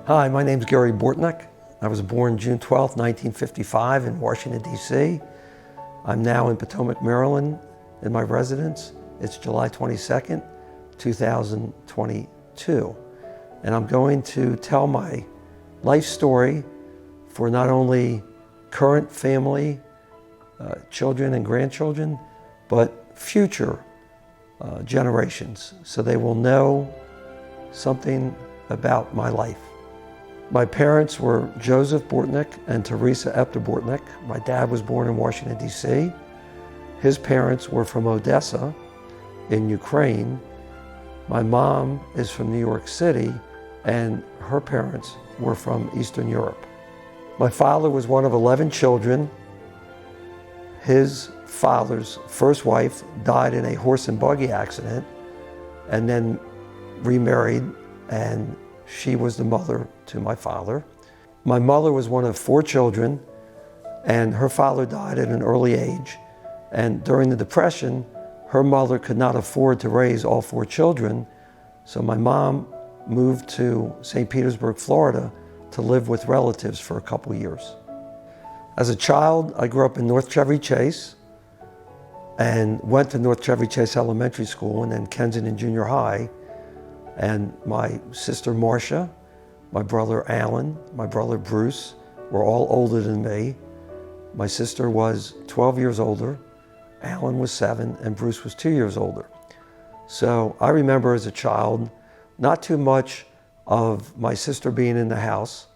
Hi, my name is Gary Bortnick. I was born June 12, 1955 in Washington, D.C. I'm now in Potomac, Maryland in my residence. It's July 22nd, 2022. And I'm going to tell my life story for not only current family, children and grandchildren, but future generations, so they will know something about my life. My parents were Joseph Bortnick and Teresa Epta Bortnick. My dad was born in Washington, D.C. His parents were from Odessa in Ukraine. My mom is from New York City, and her parents were from Eastern Europe. My father was one of 11 children. His father's first wife died in a horse and buggy accident and then remarried, and she was the mother to my father. My mother was one of 4 children, and her father died at an early age. And during the Depression, her mother could not afford to raise all 4 children, so my mom moved to St. Petersburg, Florida to live with relatives for a couple years. As a child, I grew up in North Chevy Chase and went to North Chevy Chase Elementary School and then Kensington Junior High. And my sister Marcia, my brother Alan, my brother Bruce were all older than me. My sister was 12 years older, Alan was 7, and Bruce was 2 years older. So I remember as a child, not too much of my sister being in the house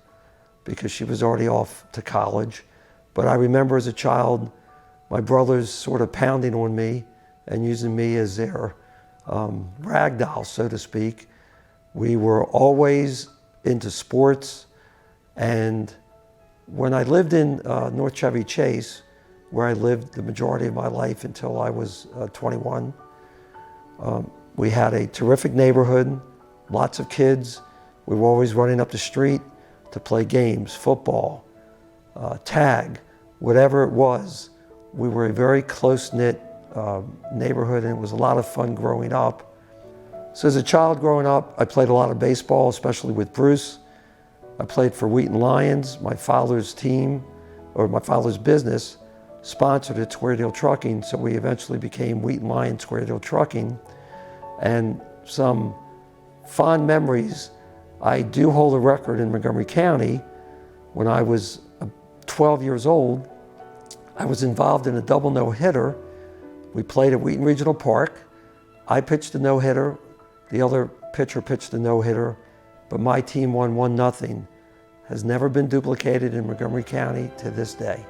because she was already off to college, but I remember as a child, my brothers sort of pounding on me and using me as their rag doll, so to speak. We were always into sports, and when I lived in North Chevy Chase, where I lived the majority of my life until I was 21, we had a terrific neighborhood, lots of kids. We were always running up the street to play games, football, tag, whatever it was. We were a very close-knit neighborhood, and it was a lot of fun growing up. So as a child growing up, I played a lot of baseball, especially with Bruce. I played for Wheaton Lions. My father's team, or my father's business, sponsored at Square Deal Trucking, so we eventually became Wheaton Lions Square Deal Trucking. And some fond memories, I do hold a record in Montgomery County. When I was 12 years old, I was involved in a double no-hitter. We played at Wheaton Regional Park. I pitched a no-hitter. The other pitcher pitched a no-hitter, but my team won 1-0. Has never been duplicated in Montgomery County to this day.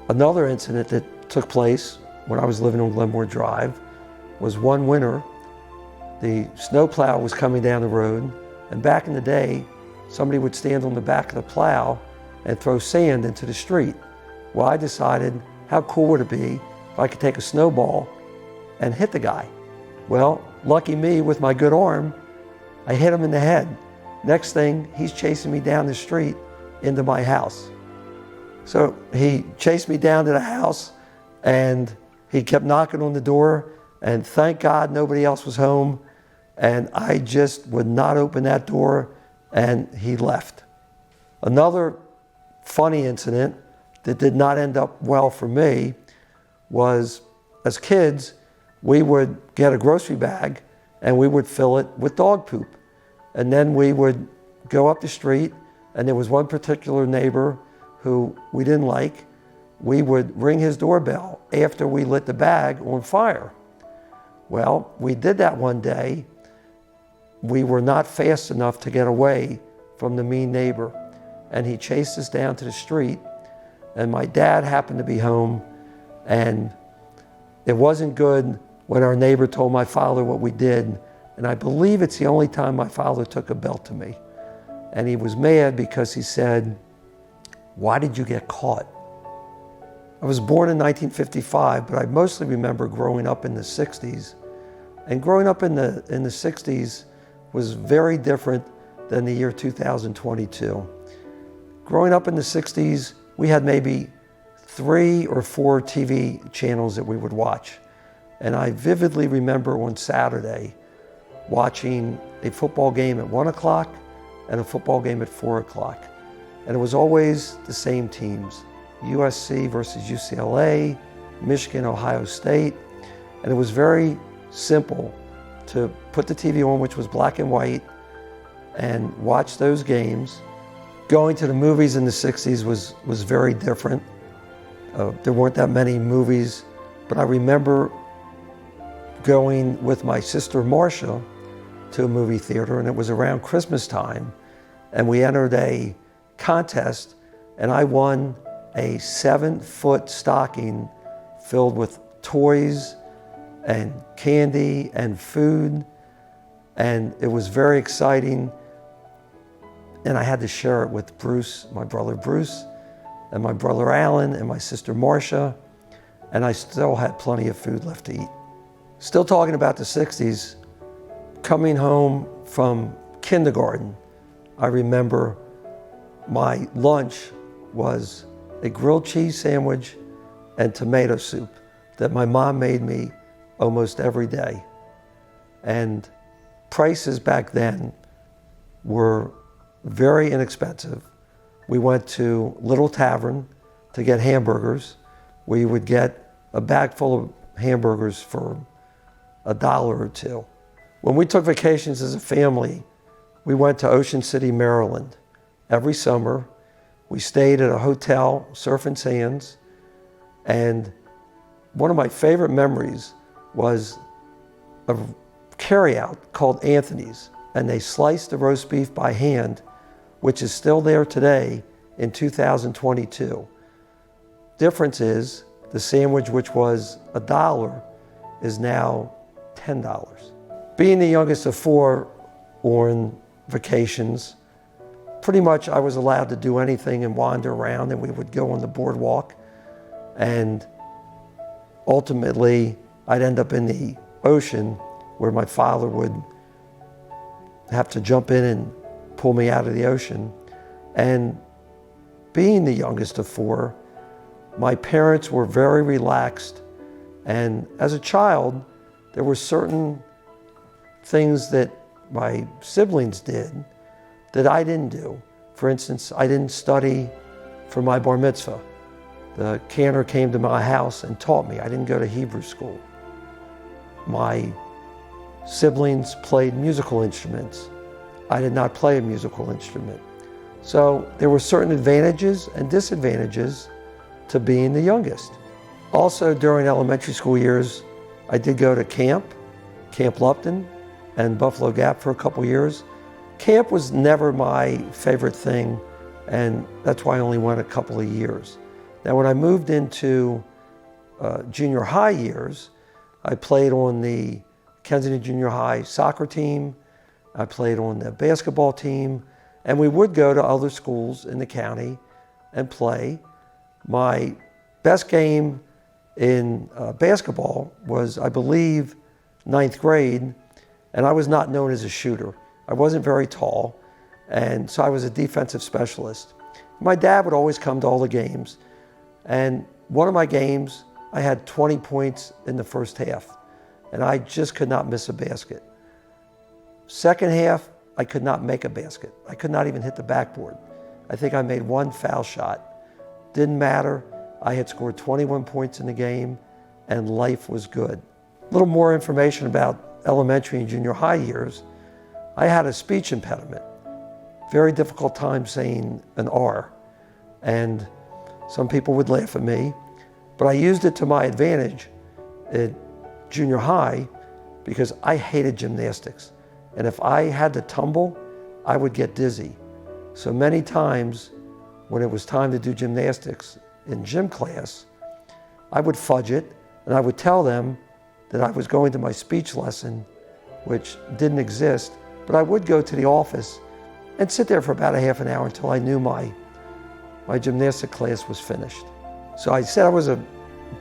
Another incident that took place when I was living on Glenmore Drive was one winter. The snowplow was coming down the road, and back in the day, somebody would stand on the back of the plow and throw sand into the street. Well, I decided, how cool would it be if I could take a snowball and hit the guy? Well, lucky me with my good arm, I hit him in the head. Next thing, he's chasing me down the street into my house. So he chased me down to the house, and he kept knocking on the door, and thank God nobody else was home, and I just would not open that door, and he left. Another funny incident that did not end up well for me was, as kids, we would get a grocery bag and we would fill it with dog poop. And then we would go up the street, and there was one particular neighbor who we didn't like. We would ring his doorbell after we lit the bag on fire. Well, we did that one day. We were not fast enough to get away from the mean neighbor, and he chased us down to the street, and my dad happened to be home, and it wasn't good when our neighbor told my father what we did, and I believe it's the only time my father took a belt to me. And he was mad because he said, "Why did you get caught?" I was born in 1955, but I mostly remember growing up in the 60s. And growing up in the 60s was very different than the year 2022. Growing up in the 60s, we had maybe 3 or 4 TV channels that we would watch. And I vividly remember on Saturday watching a football game at 1 o'clock and a football game at 4 o'clock. And it was always the same teams, USC versus UCLA, Michigan, Ohio State. And it was very simple to put the TV on, which was black and white, and watch those games. Going to the movies in the 60s was very different. There weren't that many movies, but I remember going with my sister Marcia to a movie theater, and it was around Christmas time, and we entered a contest, and I won a 7-foot stocking filled with toys and candy and food, and it was very exciting. And I had to share it with Bruce, my brother Bruce, and my brother Alan, and my sister Marcia, and I still had plenty of food left to eat. Still talking about the 60s, coming home from kindergarten, I remember my lunch was a grilled cheese sandwich and tomato soup that my mom made me almost every day. And prices back then were very inexpensive. We went to Little Tavern to get hamburgers. We would get a bag full of hamburgers for $1 or $2. When we took vacations as a family, we went to Ocean City, Maryland. Every summer, we stayed at a hotel, Surf and Sands, and one of my favorite memories was a carryout called Anthony's, and they sliced the roast beef by hand, which is still there today in 2022. Difference is the sandwich, which was $1, is now $10. Being the youngest of 4 on vacations, pretty much I was allowed to do anything and wander around, and we would go on the boardwalk, and ultimately I'd end up in the ocean where my father would have to jump in and pull me out of the ocean. And being the youngest of 4, my parents were very relaxed, and as a child there were certain things that my siblings did that I didn't do. For instance, I didn't study for my bar mitzvah. The cantor came to my house and taught me. I didn't go to Hebrew school. My siblings played musical instruments. I did not play a musical instrument. So there were certain advantages and disadvantages to being the youngest. Also, during elementary school years, I did go to Camp Lupton and Buffalo Gap for a couple years. Camp was never my favorite thing, and that's why I only went a couple of years. Now, when I moved into junior high years, I played on the Kensington Junior High soccer team. I played on the basketball team, and we would go to other schools in the county and play. My best game in basketball was, I believe, 9th grade, and I was not known as a shooter. I wasn't very tall, and so I was a defensive specialist. My dad would always come to all the games, and one of my games, I had 20 points in the first half, and I just could not miss a basket. Second half, I could not make a basket. I could not even hit the backboard. I think I made 1 foul shot. Didn't matter. I had scored 21 points in the game, and life was good. A little more information about elementary and junior high years, I had a speech impediment. Very difficult time saying an R. And some people would laugh at me, but I used it to my advantage at junior high because I hated gymnastics. And if I had to tumble, I would get dizzy. So many times when it was time to do gymnastics in gym class, I would fudge it and I would tell them that I was going to my speech lesson, which didn't exist, but I would go to the office and sit there for about a half an hour until I knew my gymnastic class was finished. So I said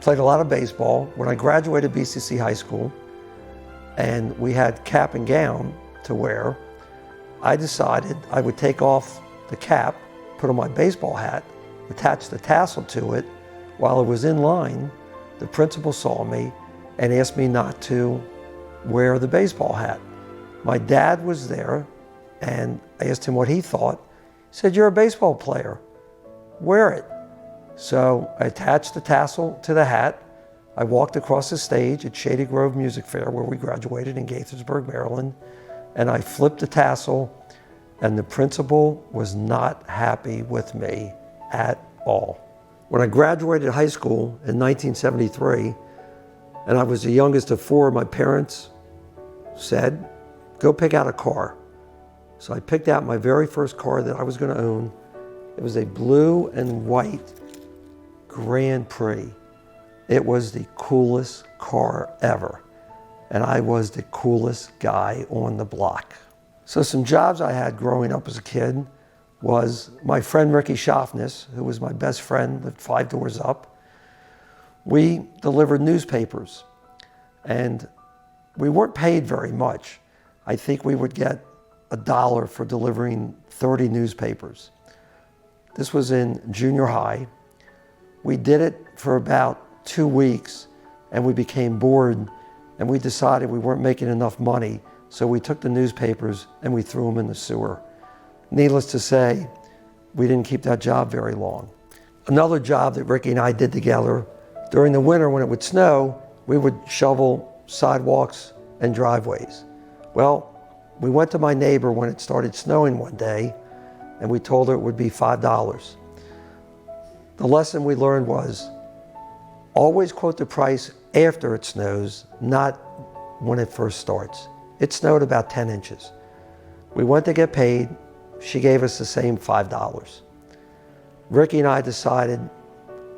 played a lot of baseball. When I graduated BCC high school and we had cap and gown to wear, I decided I would take off the cap, put on my baseball hat, attach the tassel to it. While I was in line, the principal saw me and asked me not to wear the baseball hat. My dad was there and I asked him what he thought. He said, "You're a baseball player, wear it." So I attached the tassel to the hat. I walked across the stage at Shady Grove Music Fair where we graduated in Gaithersburg, Maryland, and I flipped the tassel, and the principal was not happy with me at all. When I graduated high school in 1973, and I was the youngest of four, my parents said, "Go pick out a car." So I picked out my very first car that I was going to own. It was a blue and white Grand Prix. It was the coolest car ever. And I was the coolest guy on the block. So some jobs I had growing up as a kid was my friend Ricky Schaffness, who was my best friend, lived 5 doors up. We delivered newspapers and we weren't paid very much. I think we would get $1 for delivering 30 newspapers. This was in junior high. We did it for about 2 weeks and we became bored and we decided we weren't making enough money, so we took the newspapers and we threw them in the sewer. Needless to say, we didn't keep that job very long. Another job that Ricky and I did together, during the winter when it would snow, we would shovel sidewalks and driveways. Well, we went to my neighbor when it started snowing one day and we told her it would be $5. The lesson we learned was always quote the price after it snows, not when it first starts. It snowed about 10 inches. We went to get paid. She gave us the same $5. Ricky and I decided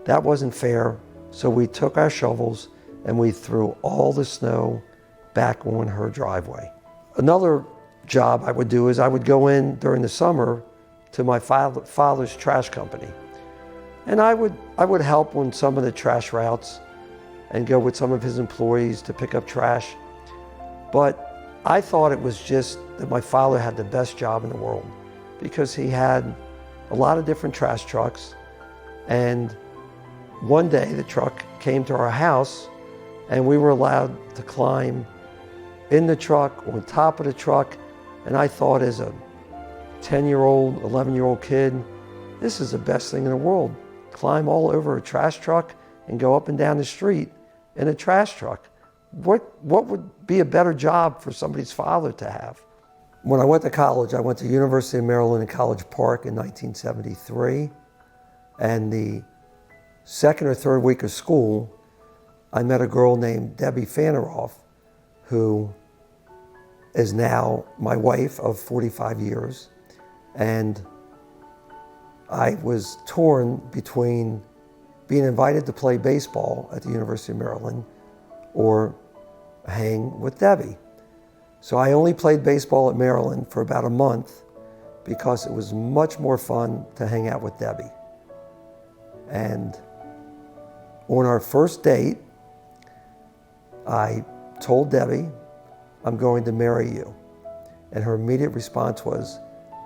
that wasn't fair, so we took our shovels and we threw all the snow back on her driveway. Another job I would do is I would go in during the summer to my father's trash company. And I would help on some of the trash routes and go with some of his employees to pick up trash. But I thought it was just that my father had the best job in the world because he had a lot of different trash trucks. And one day the truck came to our house and we were allowed to climb in the truck, on top of the truck. And I thought as a 10-year-old, 11-year-old kid, this is the best thing in the world. Climb all over a trash truck and go up and down the street in a trash truck. What would be a better job for somebody's father to have? When I went to college, I went to University of Maryland in College Park in 1973. And the second or third week of school, I met a girl named Debbie Faneroff, who is now my wife of 45 years. And I was torn between being invited to play baseball at the University of Maryland or hang with Debbie. So I only played baseball at Maryland for about a month because it was much more fun to hang out with Debbie. And on our first date, I told Debbie, "I'm going to marry you." And her immediate response was,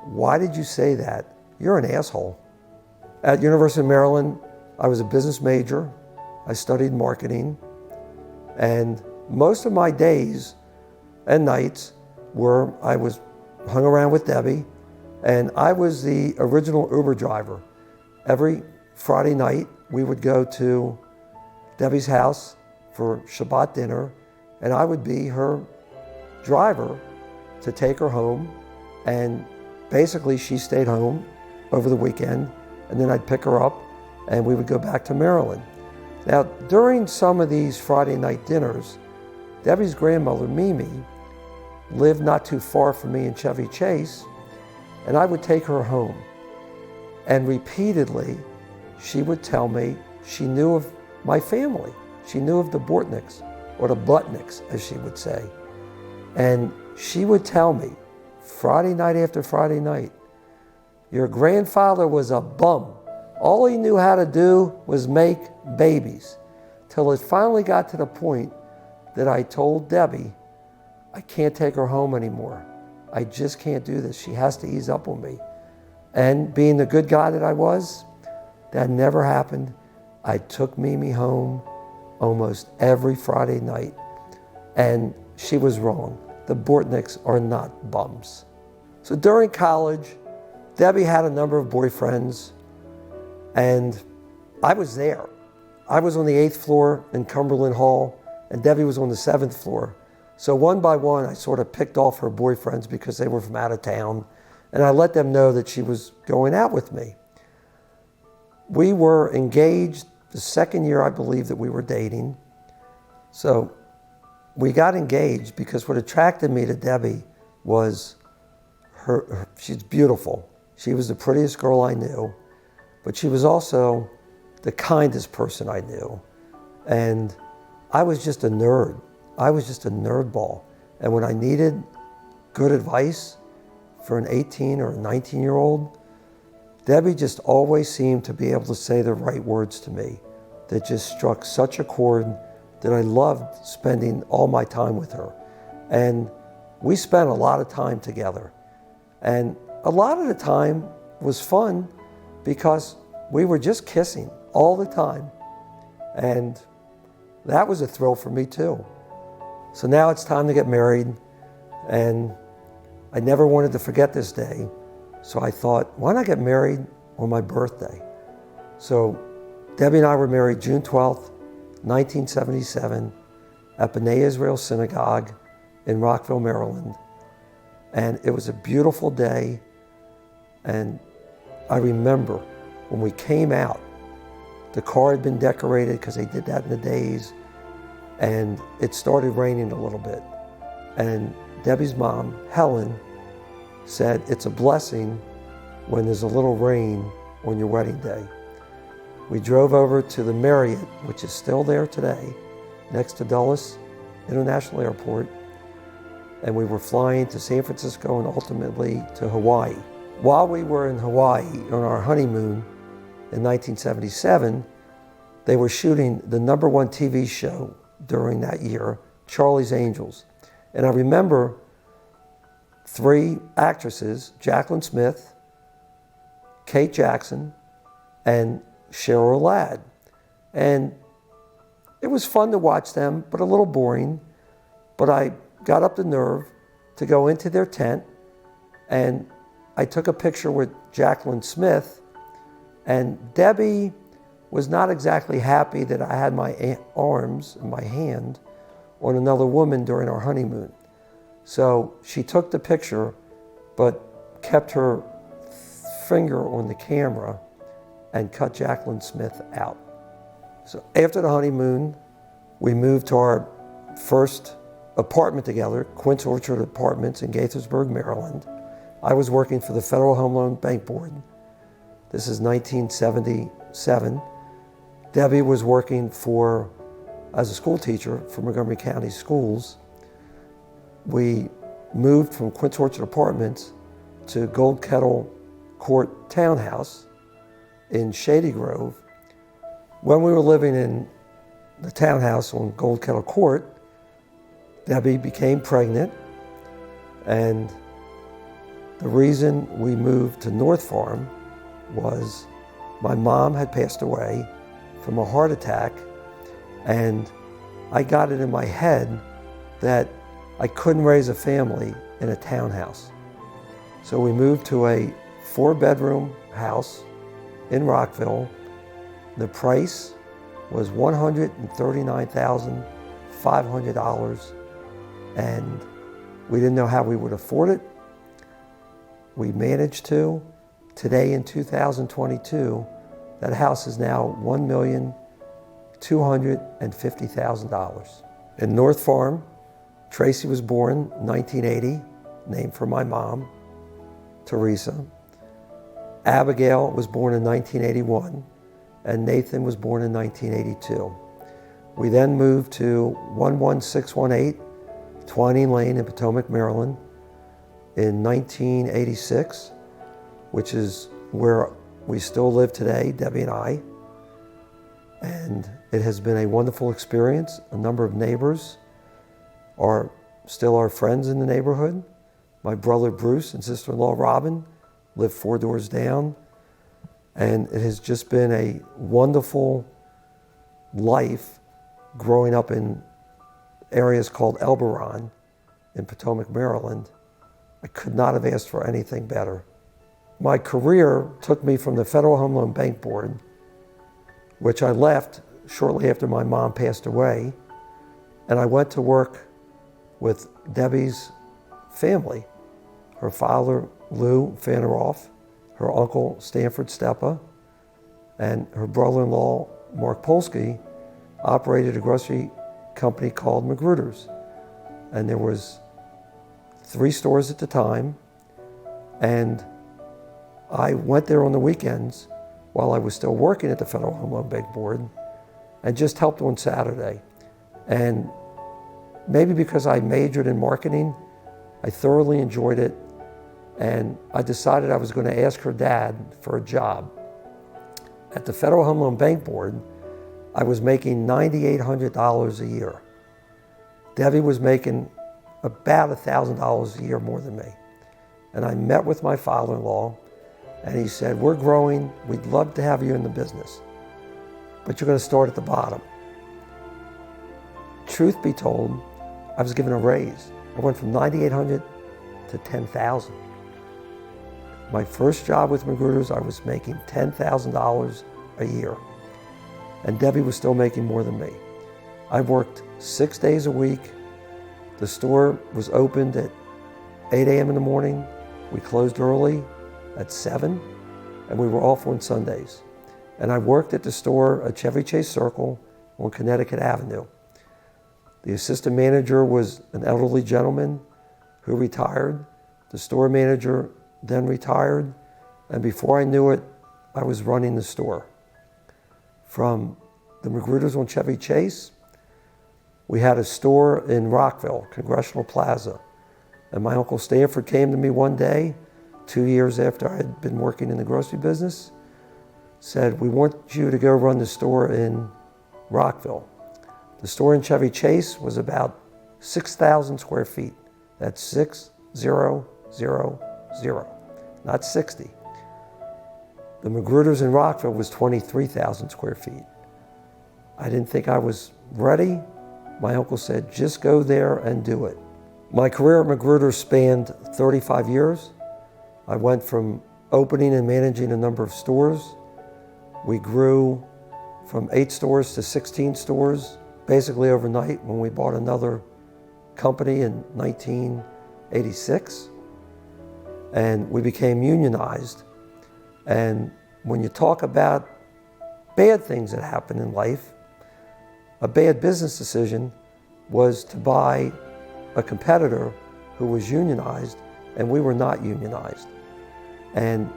"Why did you say that? You're an asshole." At University of Maryland, I was a business major. I studied marketing. And most of my days and nights were I was hung around with Debbie, and I was the original Uber driver. Every Friday night, we would go to Debbie's house for Shabbat dinner, and I would be her driver to take her home, and basically she stayed home over the weekend, and then I'd pick her up and we would go back to Maryland. Now, during some of these Friday night dinners, Debbie's grandmother, Mimi, lived not too far from me in Chevy Chase, and I would take her home. And repeatedly, she would tell me she knew of my family. She knew of the Bortnicks, or the Butnicks, as she would say. And she would tell me, Friday night after Friday night, your grandfather was a bum. All he knew how to do was make babies. Till it finally got to the point that I told Debbie, I can't take her home anymore. I just can't do this. She has to ease up on me. And being the good guy that I was, that never happened. I took Mimi home almost every Friday night. And she was wrong. The Bortnicks are not bums. So during college, Debbie had a number of boyfriends, and I was there. I was on the 8th floor in Cumberland Hall, and Debbie was on the 7th floor. So one by one, I sort of picked off her boyfriends because they were from out of town, and I let them know that she was going out with me. We were engaged the second year, I believe, that we were dating. So we got engaged because what attracted me to Debbie was she's beautiful. She was the prettiest girl I knew, but she was also the kindest person I knew. And I was just a nerd. I was just a nerdball. And when I needed good advice for an 18 or a 19-year-old, Debbie just always seemed to be able to say the right words to me that just struck such a chord that I loved spending all my time with her. And we spent a lot of time together. And a lot of the time was fun because we were just kissing all the time. And that was a thrill for me too. So now it's time to get married, and I never wanted to forget this day. So I thought, why not get married on my birthday? So Debbie and I were married June 12th, 1977 at B'nai Israel Synagogue in Rockville, Maryland. And it was a beautiful day. And I remember when we came out, the car had been decorated because they did that in the days, and it started raining a little bit. And Debbie's mom, Helen, said, it's a blessing when there's a little rain on your wedding day. We drove over to the Marriott, which is still there today, next to Dulles International Airport, and we were flying to San Francisco and ultimately to Hawaii. While we were in Hawaii on our honeymoon in 1977, they were shooting the #1 TV show during that year, Charlie's Angels. And I remember 3 actresses, Jacqueline Smith, Kate Jackson, and Cheryl Ladd. And it was fun to watch them, but a little boring. But I got up the nerve to go into their tent, and I took a picture with Jacqueline Smith, and Debbie was not exactly happy that I had my arms and my hand on another woman during our honeymoon. So she took the picture, but kept her finger on the camera and cut Jacqueline Smith out. So after the honeymoon, we moved to our first apartment together, Quince Orchard Apartments in Gaithersburg, Maryland. I was working for the Federal Home Loan Bank Board. This is 1977. Debbie was working as a school teacher for Montgomery County Schools. We moved from Quince Orchard Apartments to Gold Kettle Court Townhouse in Shady Grove. When we were living in the townhouse on Gold Kettle Court, Debbie became pregnant, and the reason we moved to North Farm was my mom had passed away from a heart attack, and I got it in my head that I couldn't raise a family in a townhouse. So we moved to a 4-bedroom house in Rockville. The price was $139,500, and We didn't know how we would afford it. We managed to. Today in 2022, that house is now $1,250,000. In North Farm, Tracy was born in 1980, named for my mom, Teresa. Abigail was born in 1981, and Nathan was born in 1982. We then moved to 11618 Twining Lane in Potomac, Maryland in 1986, which is where we still live today, Debbie and I. And it has been a wonderful experience. A number of neighbors are still our friends in the neighborhood. My brother Bruce and sister-in-law Robin live 4 doors down. And it has just been a wonderful life growing up in areas called Elberon in Potomac, Maryland. I could not have asked for anything better. My career took me from the Federal Home Loan Bank Board, which I left shortly after my mom passed away, and I went to work with Debbie's family, her father, Lou Fanneroff, her uncle, Stanford Steppa, and her brother-in-law, Mark Polsky, operated a grocery company called Magruder's. And there was 3 stores at the time, and I went there on the weekends while I was still working at the Federal Home Loan Bank Board and just helped on Saturday. And maybe because I majored in marketing, I thoroughly enjoyed it, and I decided I was going to ask her dad for a job. At the Federal Home Loan Bank Board, I was making $9,800 a year. Debbie was making about $1,000 a year more than me. And I met with my father-in-law, and he said, "We're growing, we'd love to have you in the business, but you're going to start at the bottom." Truth be told, I was given a raise. I went from $9,800 to $10,000. My first job with Magruder's, I was making $10,000 a year, and Debbie was still making more than me. I worked 6 days a week. The store was opened at 8 a.m. in the morning. We closed early at 7, and we were off on Sundays. And I worked at the store at Chevy Chase Circle on Connecticut Avenue. The assistant manager was an elderly gentleman who retired. The store manager then retired, and before I knew it, I was running the store. From the Magruder's on Chevy Chase, we had a store in Rockville, Congressional Plaza. And my Uncle Stanford came to me one day, 2 years after I had been working in the grocery business, said, "We want you to go run the store in Rockville." The store in Chevy Chase was about 6,000 square feet. That's 6,000, not 60. The Magruder's in Rockville was 23,000 square feet. I didn't think I was ready. My uncle said, "Just go there and do it." My career at Magruder's spanned 35 years. I went from opening and managing a number of stores. We grew from 8 stores to 16 stores, basically overnight when we bought another company in 1986. And we became unionized. And when you talk about bad things that happen in life, a bad business decision was to buy a competitor who was unionized, and we were not unionized. And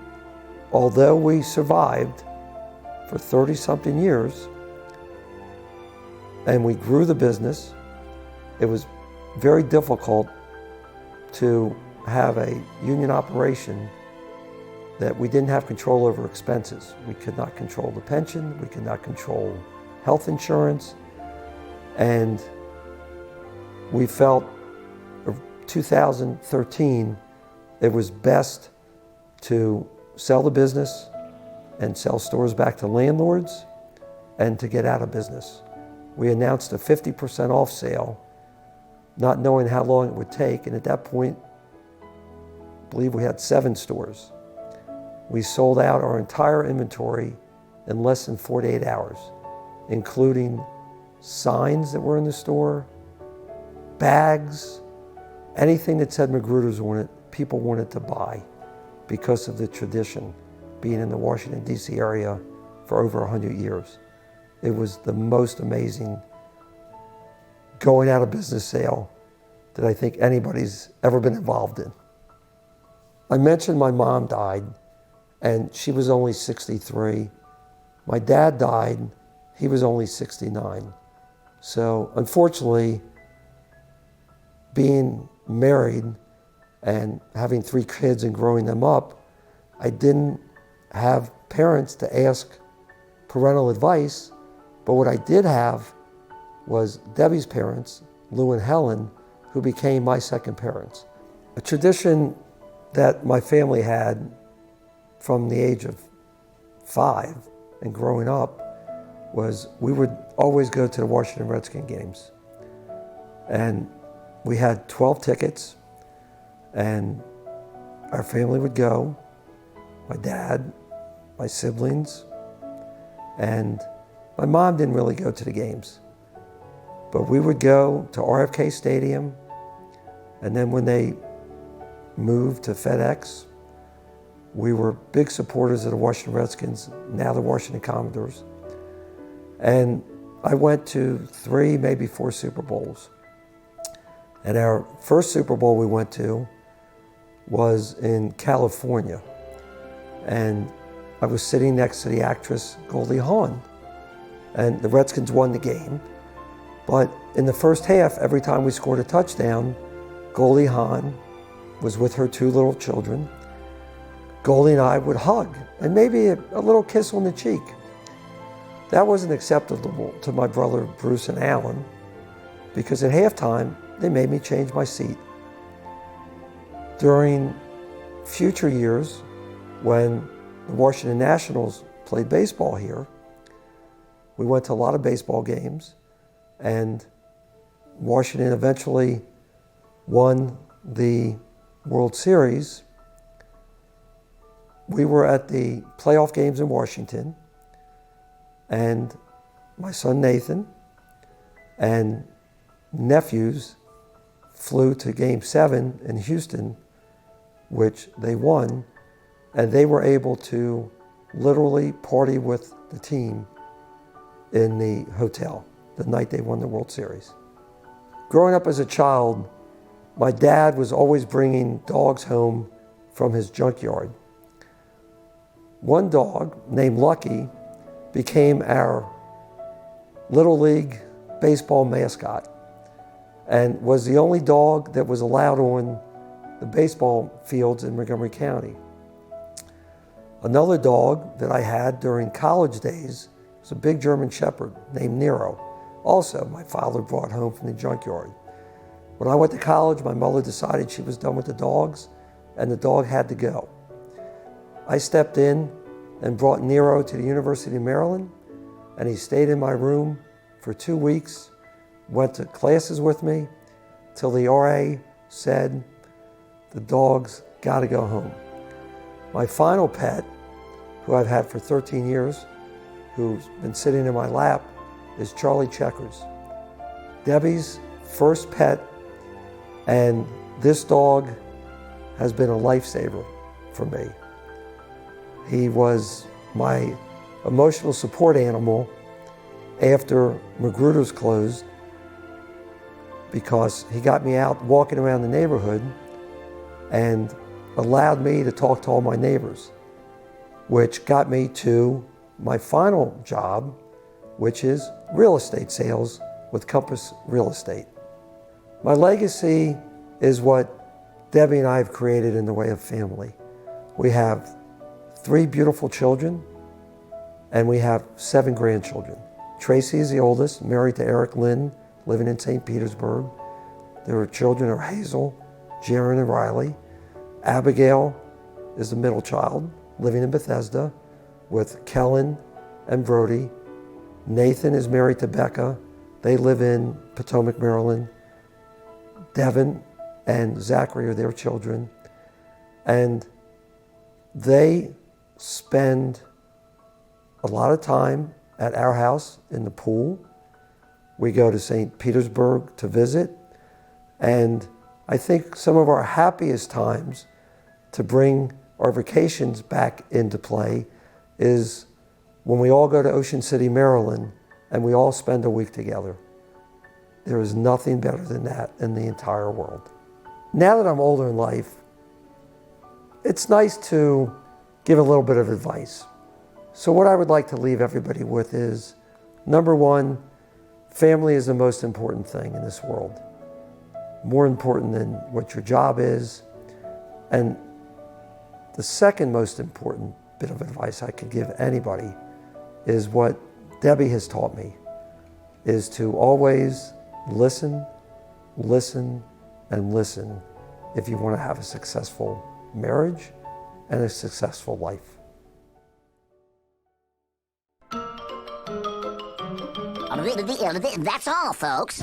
although we survived for 30-something years, and we grew the business, it was very difficult to have a union operation that we didn't have control over expenses. We could not control the pension, we could not control health insurance, and we felt in 2013 it was best to sell the business and sell stores back to landlords and to get out of business. We announced a 50% off sale, not knowing how long it would take, and at that point, I believe we had 7 stores. We sold out our entire inventory in less than 48 hours, including signs that were in the store, bags, Anything that said Magruder's on it, people wanted to buy because of the tradition, being in the Washington, D.C. area for over 100 years. It was the most amazing going out of business sale that I think anybody's ever been involved in. I mentioned my mom died, and she was only 63. My dad died, he was only 69. So unfortunately, being married and having 3 kids and growing them up, I didn't have parents to ask parental advice, but what I did have was Debbie's parents, Lou and Helen, who became my second parents. A tradition that my family had from the age of 5 and growing up was we would always go to the Washington Redskin games. And we had 12 tickets, and our family would go, my dad, my siblings, and my mom didn't really go to the games. But we would go to RFK Stadium, and then when they moved to FedEx, we were big supporters of the Washington Redskins, now the Washington Commodores. And I went to 3, maybe 4 Super Bowls. And our first Super Bowl we went to was in California. And I was sitting next to the actress Goldie Hawn. And the Redskins won the game. But in the first half, every time we scored a touchdown, Goldie Hawn was with her 2 little children. Goldie and I would hug, and maybe a little kiss on the cheek. That wasn't acceptable to my brother Bruce and Alan, because at halftime, they made me change my seat. During future years, when the Washington Nationals played baseball here, we went to a lot of baseball games, and Washington eventually won the World Series. We were at the playoff games in Washington, and my son Nathan and nephews flew to Game 7 in Houston, which they won, and they were able to literally party with the team in the hotel the night they won the World Series. Growing up as a child, my dad was always bringing dogs home from his junkyard. One dog named Lucky became our Little League baseball mascot and was the only dog that was allowed on the baseball fields in Montgomery County. Another dog that I had during college days was a big German Shepherd named Nero. Also, my father brought home from the junkyard. When I went to college, my mother decided she was done with the dogs, and the dog had to go. I stepped in and brought Nero to the University of Maryland, and he stayed in my room for 2 weeks, went to classes with me, till the RA said, the dog's got to go home. My final pet, who I've had for 13 years, who's been sitting in my lap, is Charlie Checkers. Debbie's first pet, and this dog has been a lifesaver for me. He was my emotional support animal after Magruder's closed, because he got me out walking around the neighborhood and allowed me to talk to all my neighbors, which got me to my final job, which is real estate sales with Compass Real Estate. My legacy is what Debbie and I have created in the way of family. We have 3 beautiful children, and we have 7 grandchildren. Tracy is the oldest, married to Eric Lynn, living in St. Petersburg. Their children are Hazel, Jaron, and Riley. Abigail is the middle child, living in Bethesda with Kellen and Brody. Nathan is married to Becca. They live in Potomac, Maryland. Devin and Zachary are their children. And they spend a lot of time at our house in the pool. We go to St. Petersburg to visit. And I think some of our happiest times to bring our vacations back into play is when we all go to Ocean City, Maryland, and we all spend a week together. There is nothing better than that in the entire world. Now that I'm older in life, it's nice to give a little bit of advice. So what I would like to leave everybody with is, number one, family is the most important thing in this world. More important than what your job is. And the second most important bit of advice I could give anybody is what Debbie has taught me, is to always listen, listen, and listen if you want to have a successful marriage and a successful life. That's all, folks.